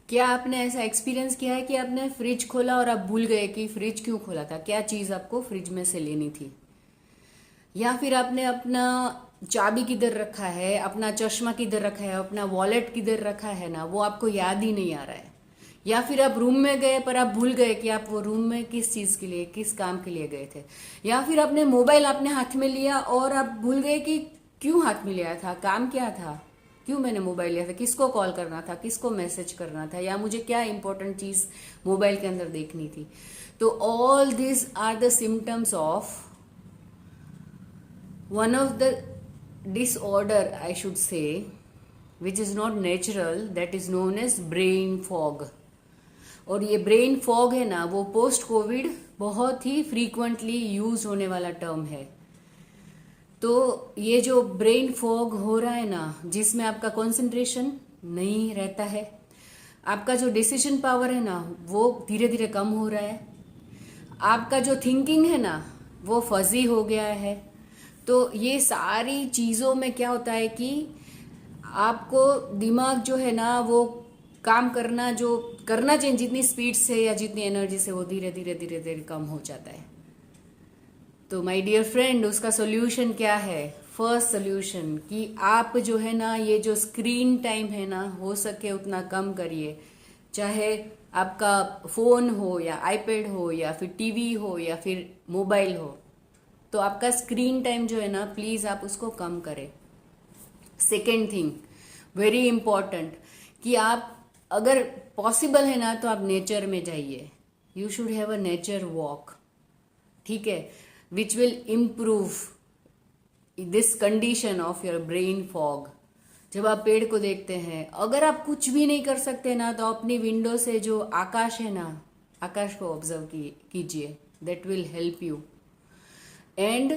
क्या आपने ऐसा एक्सपीरियंस किया है कि आपने फ्रिज खोला और आप भूल गए कि फ्रिज क्यों खोला था, क्या चीज आपको फ्रिज में से लेनी थी? या फिर आपने अपना चाबी किधर रखा है, अपना चश्मा किधर रखा है, अपना वॉलेट किधर रखा है ना, वो आपको याद ही नहीं आ रहा है। या फिर आप रूम में गए पर आप भूल गए कि आप वो रूम में किस चीज के लिए, किस काम के लिए गए थे। या फिर आपने मोबाइल अपने हाथ में लिया और आप भूल गए कि क्यों हाथ में लिया था, काम क्या था, क्यों मैंने मोबाइल लिया था, किसको कॉल करना था, किसको मैसेज करना था, या मुझे क्या इंपॉर्टेंट चीज मोबाइल के अंदर देखनी थी। तो all this are the symptoms of one of the disorder, I should say, which is not natural, that is known as brain fog. और ये ब्रेन फॉग है ना, वो पोस्ट कोविड बहुत ही फ्रीक्वेंटली यूज होने वाला टर्म है। तो ये जो ब्रेन फॉग हो रहा है ना, जिसमें आपका कंसंट्रेशन नहीं रहता है, आपका जो डिसीजन पावर है ना वो धीरे धीरे कम हो रहा है, आपका जो थिंकिंग है ना वो फजी हो गया है। तो ये सारी चीज़ों में क्या होता है कि आपको दिमाग जो है ना वो काम करना जो करना चाहिए जितनी स्पीड से या जितनी एनर्जी से, वो धीरे धीरे धीरे धीरे कम हो जाता है। तो माय डियर फ्रेंड, उसका सोल्यूशन क्या है? फर्स्ट सोल्यूशन कि आप जो है ना ये जो स्क्रीन टाइम है ना, हो सके उतना कम करिए। चाहे आपका फोन हो या आईपैड हो या फिर टीवी हो या फिर मोबाइल हो, तो आपका स्क्रीन टाइम जो है ना प्लीज आप उसको कम करें। सेकेंड थिंग, वेरी इंपॉर्टेंट, कि आप अगर पॉसिबल है ना तो आप नेचर में जाइए। You should have a nature walk, ठीक है, which will improve this condition of your brain fog. जब आप पेड़ को देखते हैं, अगर आप कुछ भी नहीं कर सकते ना तो अपनी विंडो से जो आकाश है ना, आकाश को ऑब्जर्व कीजिए, that will help you. And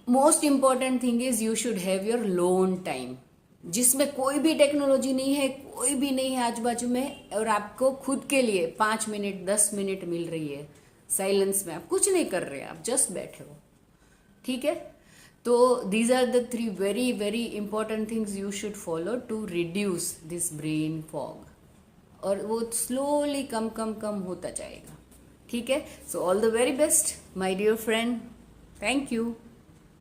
most important thing is you should have your loan time, जिसमें कोई भी टेक्नोलॉजी नहीं है, कोई भी नहीं है आजू बाजू में, और आपको खुद के लिए 5 मिनट 10 मिनट मिल रही है साइलेंस में, आप कुछ नहीं कर रहे, आप जस्ट बैठे हो, ठीक है। तो these are the 3 very very important things you should follow to reduce this brain fog, और वो स्लोली कम कम कम होता जाएगा, ठीक है। So all the very best my dear friend, thank you.